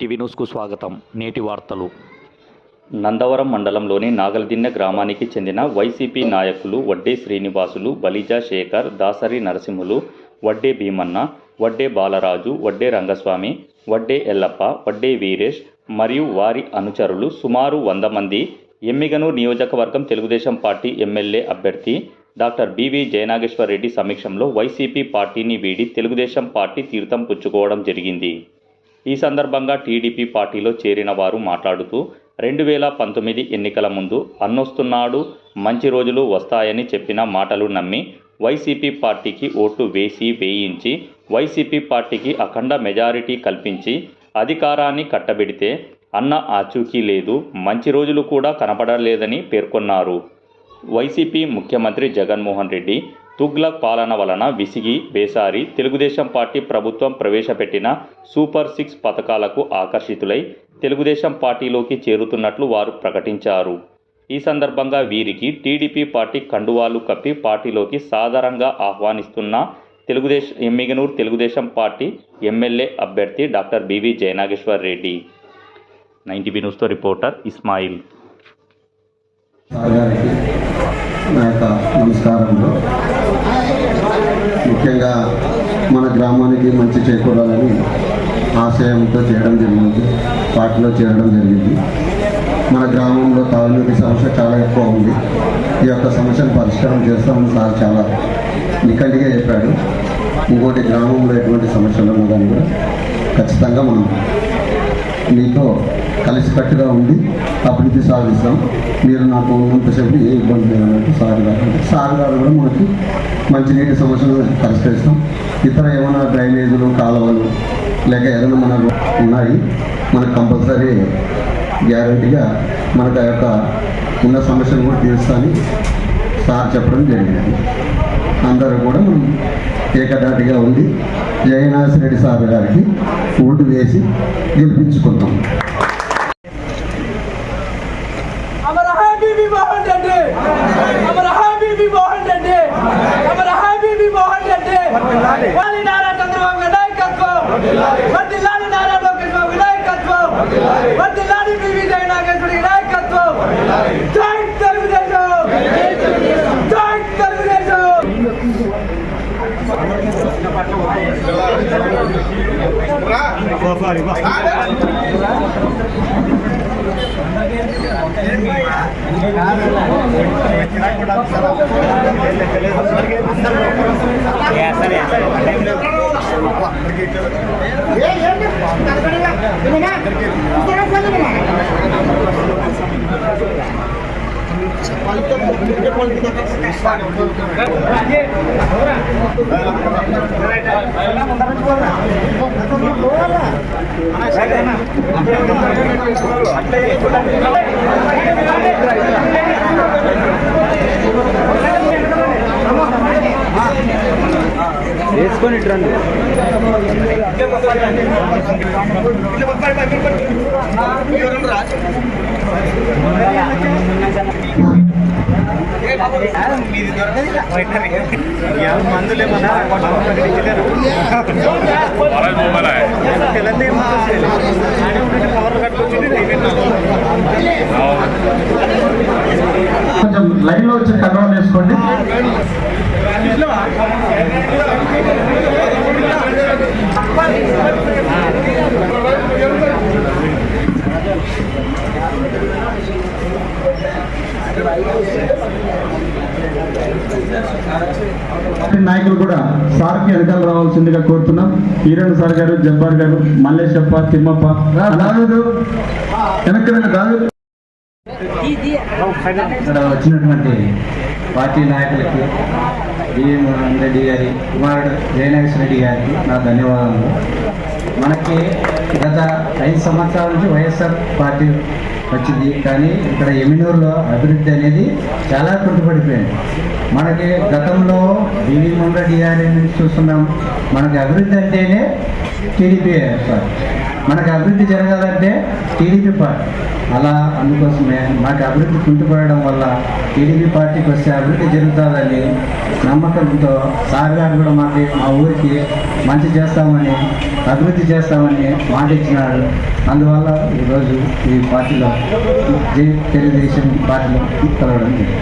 9టీవీ న్యూస్కు స్వాగతం. నేటి వార్తలు. నందవరం మండలంలోని నాగల్దిన్నె గ్రామానికి చెందిన వైసీపీ నాయకులు వడ్డే శ్రీనివాసులు, బలిజా శేఖర్, దాసరి నరసింహులు, వడ్డే భీమన్న, వడ్డే బాలరాజు, వడ్డే రంగస్వామి, వడ్డే ఎల్లప్ప, వడ్డే వీరేష్ మరియు వారి అనుచరులు సుమారు 100 మంది ఎమ్మిగనూరు నియోజకవర్గం తెలుగుదేశం పార్టీ ఎమ్మెల్యే అభ్యర్థి డాక్టర్ బివి జయనాగేశ్వర్ రెడ్డి సమక్షంలో వైసీపీ పార్టీని వీడి తెలుగుదేశం పార్టీ తీర్థం పుచ్చుకోవడం జరిగింది. ఈ సందర్భంగా టీడీపీ పార్టీలో చేరిన వారు మాట్లాడుతూ 2019 ఎన్నికల ముందు అన్నొస్తున్నాడు, మంచి రోజులు వస్తాయని చెప్పిన మాటలు నమ్మి వైసీపీ పార్టీకి ఓటు వేయించి వైసీపీ పార్టీకి అఖండ మెజారిటీ కల్పించి అధికారాన్ని కట్టబెడితే అన్న ఆచూకీ లేదు, మంచి రోజులు కూడా కనపడలేదని పేర్కొన్నారు. వైసీపీ ముఖ్యమంత్రి జగన్మోహన్ రెడ్డి తుగ్లక్ పాలన వలన విసిగి వేసారి తెలుగుదేశం పార్టీ ప్రభుత్వం ప్రవేశపెట్టిన సూపర్ 6 పథకాలకు ఆకర్షితులై తెలుగుదేశం పార్టీలోకి చేరుతున్నట్లు వారు ప్రకటించారు. ఈ సందర్భంగా వీరికి టీడీపీ పార్టీ కండువాలు కప్పి పార్టీలోకి సాదరంగా ఆహ్వానిస్తున్న ఎమ్మిగనూరు తెలుగుదేశం పార్టీ ఎమ్మెల్యే అభ్యర్థి doctor BV Jayanageshwar Reddy. Nine TV న్యూస్తో రిపోర్టర్ ఇస్మాయిల్. నా యొక్క నమస్కారంలో ముఖ్యంగా మన గ్రామానికి మంచి చేకూరాలని ఆశయంతో చేయడం జరిగింది, పార్టీలో చేరడం జరిగింది. మన గ్రామంలో తాగునీటి సమస్య చాలా ఎక్కువ ఉంది. ఈ యొక్క సమస్యను పరిష్కారం చేస్తామని సార్ చాలా నిఖండిగా చెప్పాడు. ఇంకోటి గ్రామంలో ఎటువంటి సమస్యలు ఉన్నదని కూడా ఖచ్చితంగా మనం మీతో కలిసికట్టుగా ఉండి అభివృద్ధి సాధిస్తాం. మీరు నాకు ఉన్నంతసేపు ఏ ఇబ్బంది లేదన్నట్టు సార్ గారు కూడా మనకి మంచినీటి సమస్యలు పరిష్కరిస్తాం. ఇతర ఏమైనా డ్రైనేజీలు, కాలువలు లేక ఏదైనా మనకు ఉన్నాయి, మనకు కంపల్సరీ గ్యారంటీగా మనకు ఆ యొక్క ఉన్న సమస్యలు కూడా తీరుస్తామని సార్ చెప్పడం జరిగింది. అందరూ కూడా మనం ఏకదాటిగా ఉండి జయనాగేశ్వర రెడ్డి సార్ గారికి ఓటు వేసి గెలిపించుకుంటాం. వేసుకొని రండి. కొంచెం లైన్లో వచ్చి కంట్రోల్ చేసుకోండి. నాయకులు కూడా సార్కి వెనకాల రావాల్సిందిగా కోరుతున్నాం. ఈరణ్ సార్ గారు, జబ్బార్ గారు, మల్లేశప్ప, తిమ్మప్ప వెనక్కి ఇక్కడ వచ్చినటువంటి పార్టీ నాయకులకి జగన్మోహన్ రెడ్డి గారి కుమారుడు జయనాగేశ్వర రెడ్డి గారికి నా ధన్యవాదాలు. మనకి గత 5 సంవత్సరాల నుంచి వైఎస్ఆర్ పార్టీ వచ్చింది, కానీ ఇక్కడ ఎమ్మిగనూరులో అభివృద్ధి అనేది చాలా కుంటుపడిపోయింది. మనకి గతంలో జగన్మోహన్ రెడ్డి గారి నుంచి చూస్తున్నాం, మనకి అభివృద్ధి అంటేనే టీడీపీ సార్. మనకు అభివృద్ధి జరగాలంటే టీడీపీ పార్టీ, అలా అందుకోసమే మాకు అభివృద్ధి కుంటుపడడం వల్ల టీడీపీ పార్టీకి వస్తే అభివృద్ధి జరుగుతుందని నమ్మకంతో సార్ గారు కూడా మాకు మా ఊరికి మంచి చేస్తామని, అభివృద్ధి చేస్తామని మాట ఇచ్చినాడు. అందువల్ల ఈరోజు ఈ పార్టీలో తెలుగుదేశం పార్టీలో కలవడం జరిగింది.